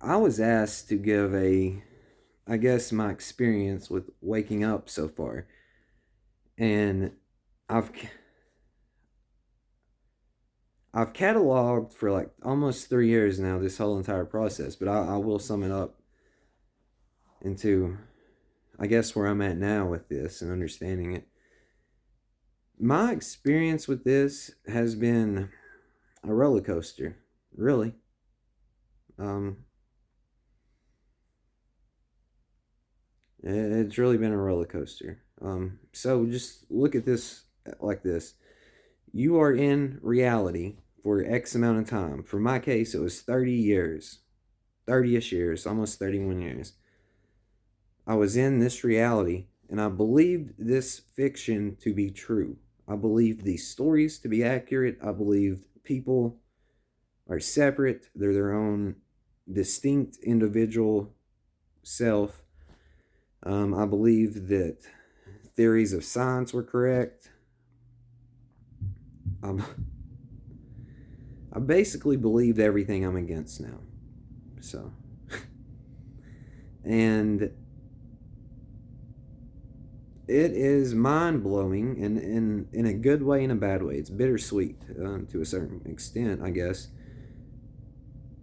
I was asked to give I guess, my experience with waking up so far. And I've I've cataloged for like almost 3 years now this whole entire process, but I will sum it up into, I guess, where I'm at now with this and understanding it. My experience with this has been a roller coaster, really. Um, it's really been a roller coaster. So just look at this like this: you are in reality for X amount of time. For my case, it was 30 years, 30ish years, almost 31 years. I was in this reality and I believed this fiction to be true. I believed these stories to be accurate. I believed people are separate, they're their own distinct individual self. I believed that theories of science were correct. Um, I basically believed everything I'm against now. So, and it is mind blowing, and in a good way and a bad way. It's bittersweet to a certain extent, I guess.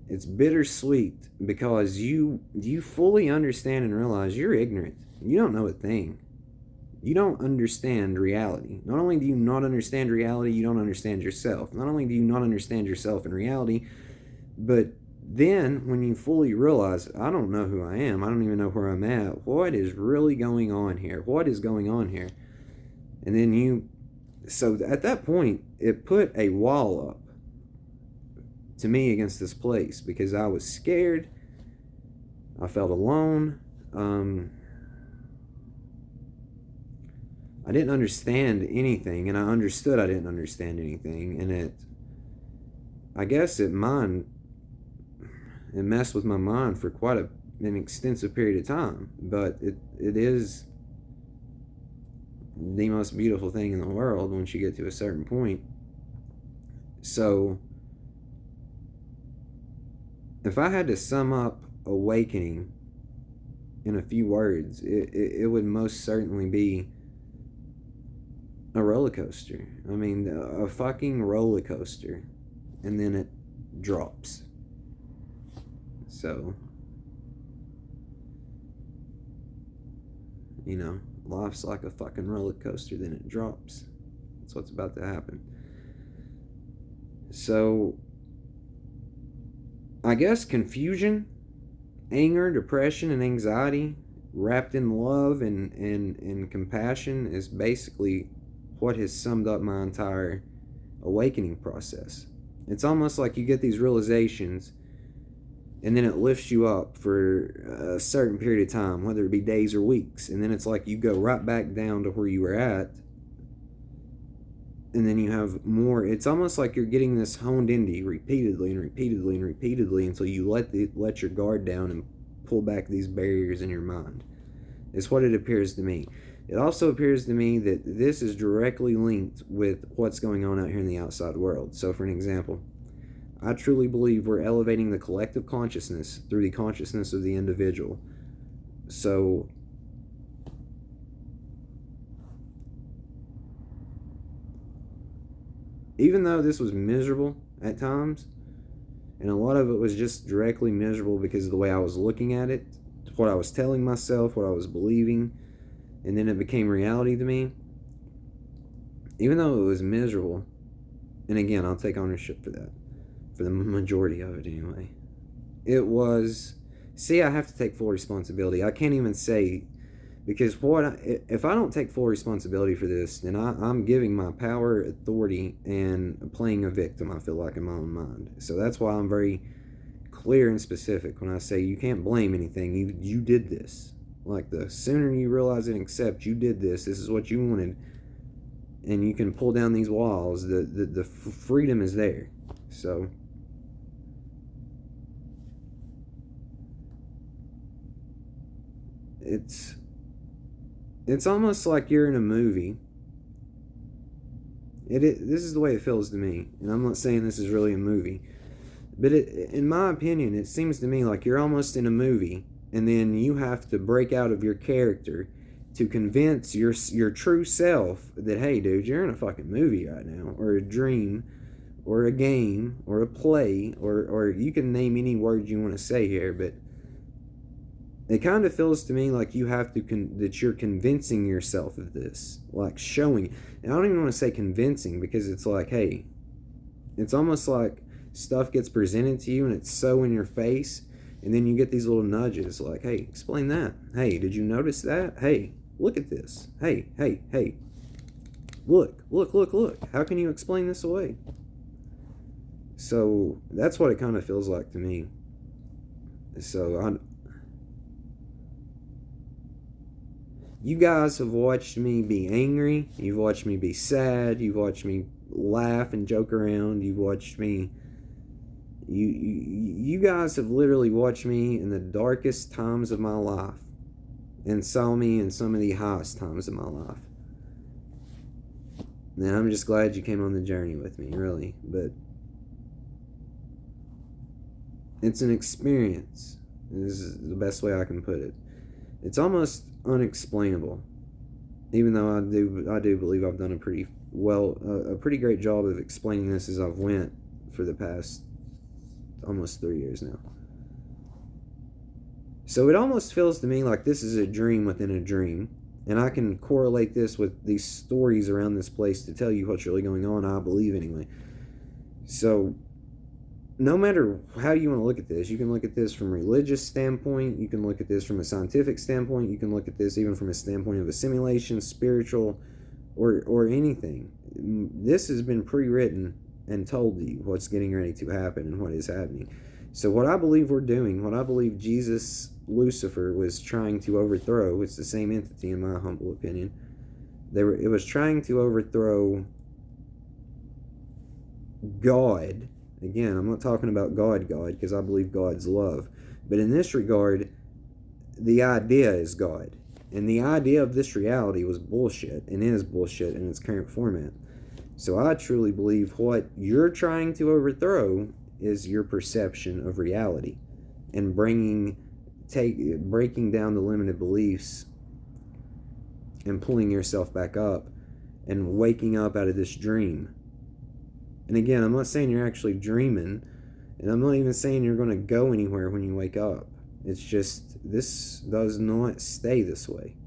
It's bittersweet because you fully understand and realize you're ignorant. You don't know a thing. You don't understand reality. Not only do you not understand reality, you don't understand yourself. Not only do you not understand yourself in reality, but then when you fully realize, I don't know who I am, I don't even know where I'm at, what is really going on here? What is going on here? And then so at that point, it put a wall up to me against this place because I was scared. I felt alone. I didn't understand anything, and I understood I didn't understand anything, and I guess it messed with my mind for quite an extensive period of time. But it is the most beautiful thing in the world once you get to a certain point. So, if I had to sum up awakening in a few words, it would most certainly be a roller coaster. I mean, a fucking roller coaster. And then it drops. So, life's like a fucking roller coaster, then it drops. That's what's about to happen. So, I guess confusion, anger, depression, and anxiety wrapped in love and compassion is basically what has summed up my entire awakening process. It's almost like you get these realizations and then it lifts you up for a certain period of time, whether it be days or weeks, and then it's like you go right back down to where you were at, and then you have more. It's almost like you're getting this honed into you repeatedly and repeatedly and repeatedly until you let your guard down and pull back these barriers in your mind. It's what it appears to me. It also appears to me that this is directly linked with what's going on out here in the outside world. So, for an example, I truly believe we're elevating the collective consciousness through the consciousness of the individual. So, even though this was miserable at times, and a lot of it was just directly miserable because of the way I was looking at it, what I was telling myself, what I was believing, and then it became reality to me. Even though it was miserable, and again, I'll take ownership for that, for the majority of it anyway. It was, see, I have to take full responsibility. I can't even say, because if I don't take full responsibility for this, then I'm giving my power, authority, and playing a victim, I feel like, in my own mind. So that's why I'm very clear and specific when I say you can't blame anything. You did this. Like, the sooner you realize and accept you did this is what you wanted, and you can pull down these walls, the freedom is there. So, it's almost like you're in a movie. This is the way it feels to me, and I'm not saying this is really a movie, But in my opinion, it seems to me like you're almost in a movie, and then you have to break out of your character to convince your true self that, hey, dude, you're in a fucking movie right now, or a dream, or a game, or a play, or you can name any word you want to say here, but it kind of feels to me like you have to that you're convincing yourself of this, like showing. And I don't even want to say convincing, because it's like, hey, it's almost like stuff gets presented to you and it's so in your face, and then you get these little nudges like, hey, explain that. Hey, did you notice that? Hey, look at this. Hey, hey, hey. Look. How can you explain this away? So that's what it kind of feels like to me. So you guys have watched me be angry. You've watched me be sad. You've watched me laugh and joke around. You've watched me. You guys have literally watched me in the darkest times of my life, and saw me in some of the highest times of my life. And I'm just glad you came on the journey with me, really. But it's an experience. This is the best way I can put it. It's almost unexplainable, even though I do believe I've done a pretty great job of explaining this as I've went for the past almost 3 years now. So it almost feels to me like this is a dream within a dream, and I can correlate this with these stories around this place to tell you what's really going on, I believe anyway. So no matter how you want to look at this, you can look at this from a religious standpoint, you can look at this from a scientific standpoint, you can look at this even from a standpoint of a simulation, spiritual, or anything. This has been pre-written and told to you what's getting ready to happen and what is happening. So what I believe we're doing, what I believe Jesus, Lucifer, was trying to overthrow, it's the same entity in my humble opinion. It was trying to overthrow God. Again, I'm not talking about God, because I believe God's love. But in this regard, the idea is God. And the idea of this reality was bullshit, and is bullshit in its current format. So I truly believe what you're trying to overthrow is your perception of reality, and breaking down the limited beliefs and pulling yourself back up and waking up out of this dream. And again, I'm not saying you're actually dreaming, and I'm not even saying you're going to go anywhere when you wake up. It's just, this does not stay this way.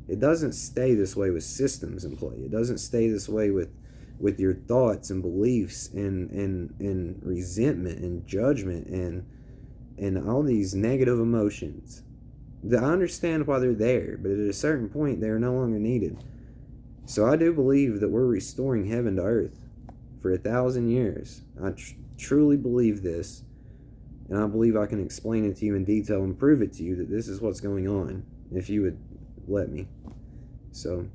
It doesn't stay this way with systems in play. It doesn't stay this way with your thoughts and beliefs and resentment and judgment and all these negative emotions. I understand why they're there, but at a certain point, they're no longer needed. So I do believe that we're restoring heaven to earth for 1,000 years. I truly believe this, and I believe I can explain it to you in detail and prove it to you that this is what's going on, if you would let me. So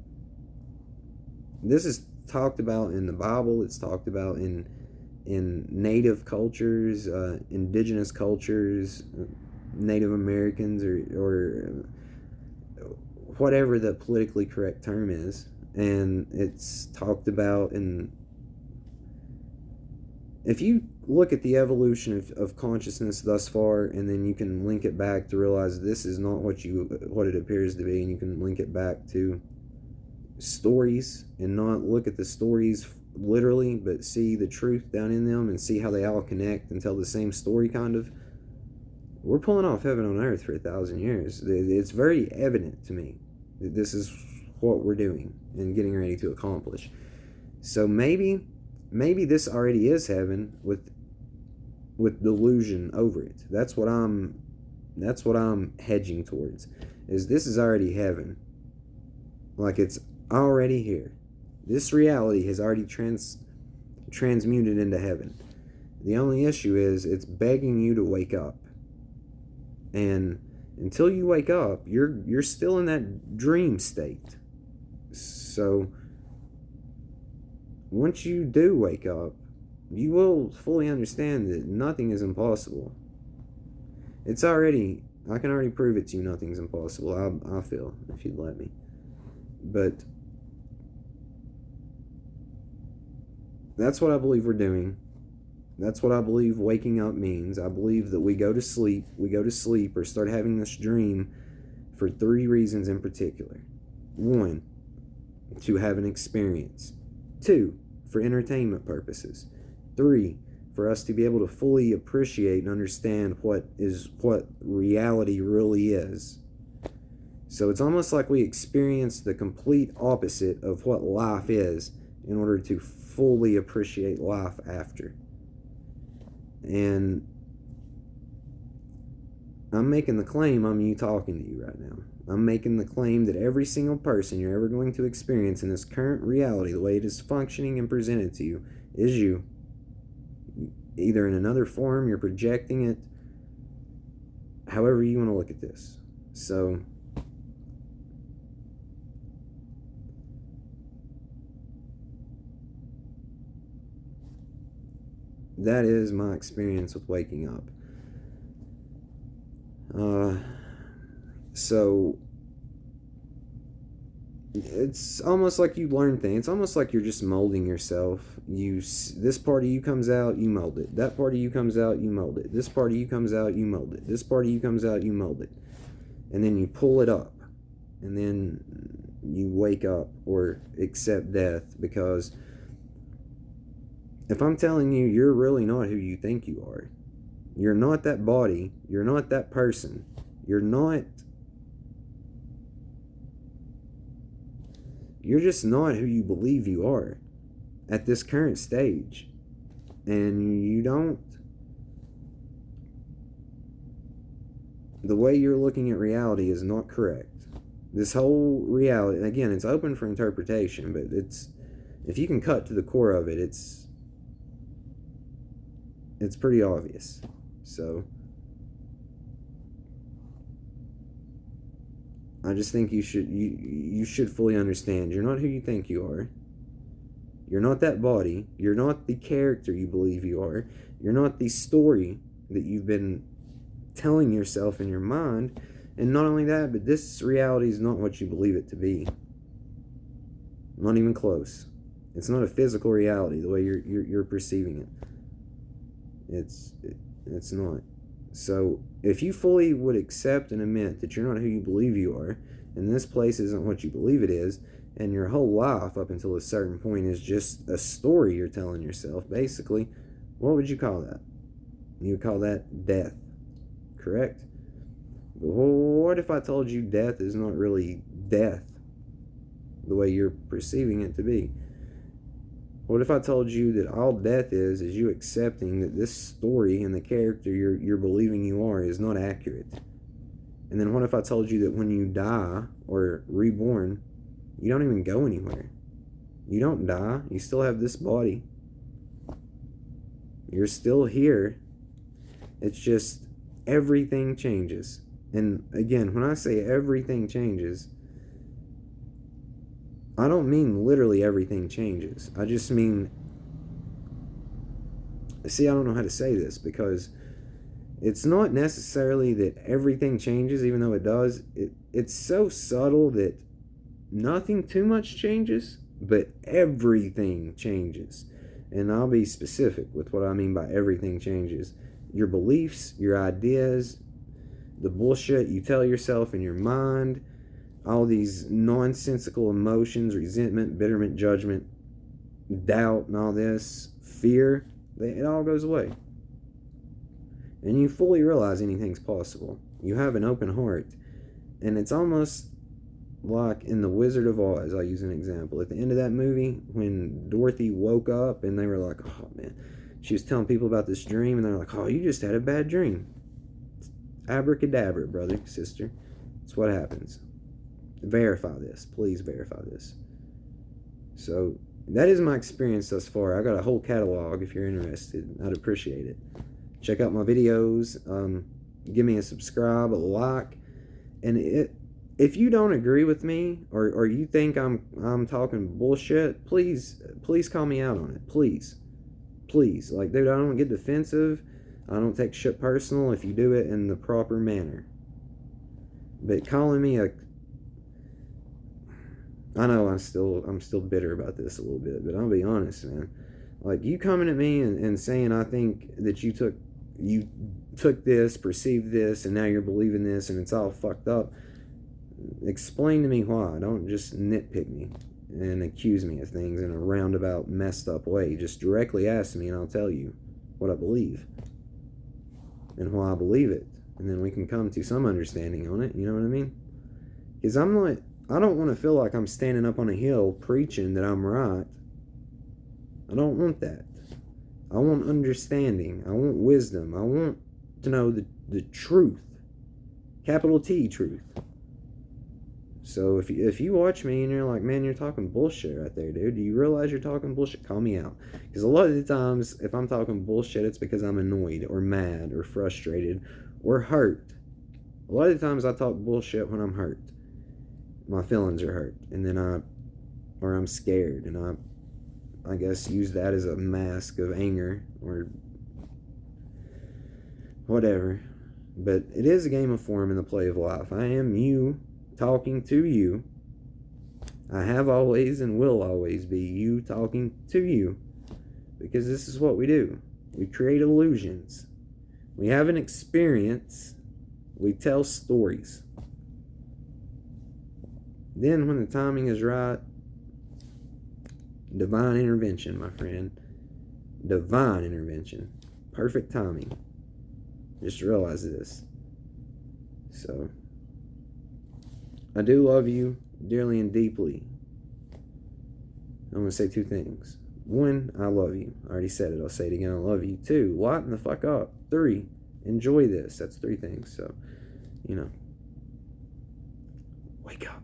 this is talked about in the Bible. It's talked about in native cultures, indigenous cultures, Native Americans, or whatever the politically correct term is. And it's talked about in, if you look at the evolution of consciousness thus far, and then you can link it back to realize this is not what it appears to be, and you can link it back to stories and not look at the stories literally, but see the truth down in them and see how they all connect and tell the same story, kind of. We're pulling off heaven on earth for 1,000 years. It's very evident to me that this is what we're doing and getting ready to accomplish. So maybe this already is heaven with delusion over it. That's what I'm hedging towards. Is this is already heaven. Like, it's already here. This reality has already transmuted into heaven. The only issue is it's begging you to wake up. And until you wake up, you're still in that dream state. So once you do wake up, you will fully understand that nothing is impossible. I can already prove it to you, nothing's impossible, I feel, if you'd let me. But that's what I believe we're doing. That's what I believe waking up means. I believe that we go to sleep or start having this dream for 3 reasons in particular. 1, to have an experience. 2, for entertainment purposes. 3, for us to be able to fully appreciate and understand what reality really is. So it's almost like we experience the complete opposite of what life is in order to fully appreciate life after. And I'm making the claim I'm you talking to you right now. I'm making the claim that every single person you're ever going to experience in this current reality, the way it is functioning and presented to you, is you. Either in another form, you're projecting it, however you want to look at this. So that is my experience with waking up. So it's almost like you learn things. It's almost like you're just molding yourself. This part of you comes out, you mold it. That part of you comes out, you mold it. This part of you comes out, you mold it. This part of you comes out, you mold it. And then you pull it up. And then you wake up or accept death, because if I'm telling you you're really not who you think you are, you're not that body, you're not that person, you're just not who you believe you are at this current stage. And the way you're looking at reality is not correct. This whole reality, again, it's open for interpretation, but if you can cut to the core of it, it's pretty obvious. So I just think you should fully understand you're not who you think you are. You're not that body. You're not the character you believe you are. You're not the story that you've been telling yourself in your mind. And not only that, but this reality is not what you believe it to be. Not even close. It's not a physical reality the way you're perceiving it. It's not. So if you fully would accept and admit that you're not who you believe you are, and this place isn't what you believe it is, and your whole life up until a certain point is just a story you're telling yourself, basically, what would you call that? You would call that death, correct? But what if I told you death is not really death the way you're perceiving it to be? What if I told you that all death is you accepting that this story and the character you're believing you are is not accurate? And then what if I told you that when you die or reborn, you don't even go anywhere? You don't die. You still have this body. You're still here. It's just everything changes. And again, when I say everything changes, I don't mean literally everything changes. I just mean, see, I don't know how to say this, because it's not necessarily that everything changes, even though it does. It's so subtle that nothing too much changes, but everything changes. And I'll be specific with what I mean by everything changes. Your beliefs, your ideas, the bullshit you tell yourself in your mind, all these nonsensical emotions, resentment, bitterment, judgment, doubt, and all this, fear, it all goes away. And you fully realize anything's possible. You have an open heart. And it's almost like in The Wizard of Oz, I'll use an example. At the end of that movie, when Dorothy woke up and they were like, oh man, she was telling people about this dream, and they're like, oh, you just had a bad dream. Abracadabra, brother, sister. It's what happens. Verify this. Please verify this. So that is my experience thus far. I got a whole catalog if you're interested. I'd appreciate it. Check out my videos. Give me a subscribe, a like. And if you don't agree with me, or you think I'm talking bullshit, please call me out on it. Please. Like, dude, I don't get defensive. I don't take shit personal if you do it in the proper manner. But calling me I know I'm still bitter about this a little bit, but I'll be honest, man. Like, you coming at me and saying I think that you took this, perceived this, and now you're believing this, and it's all fucked up. Explain to me why. Don't just nitpick me and accuse me of things in a roundabout, messed up way. Just directly ask me, and I'll tell you what I believe and why I believe it, and then we can come to some understanding on it. You know what I mean? Because I don't want to feel like I'm standing up on a hill preaching that I'm right. I don't want that. I want understanding. I want wisdom. I want to know the truth. Capital T, truth. So if you watch me and you're like, man, you're talking bullshit right there, dude. Do you realize you're talking bullshit? Call me out. Because a lot of the times, if I'm talking bullshit, it's because I'm annoyed or mad or frustrated or hurt. A lot of the times I talk bullshit when I'm hurt. My feelings are hurt. And then I'm scared. And I guess use that as a mask of anger or whatever. But it is a game of form in the play of life. I am you talking to you. I have always and will always be you talking to you, because this is what we do. We create illusions. We have an experience. We tell stories. Then when the timing is right, divine intervention, my friend. Divine intervention. Perfect timing. Just realize this. So, I do love you dearly and deeply. I'm going to say two things. One, I love you. I already said it. I'll say it again. I love you. Two, lighten the fuck up. Three, enjoy this. That's three things. So, wake up.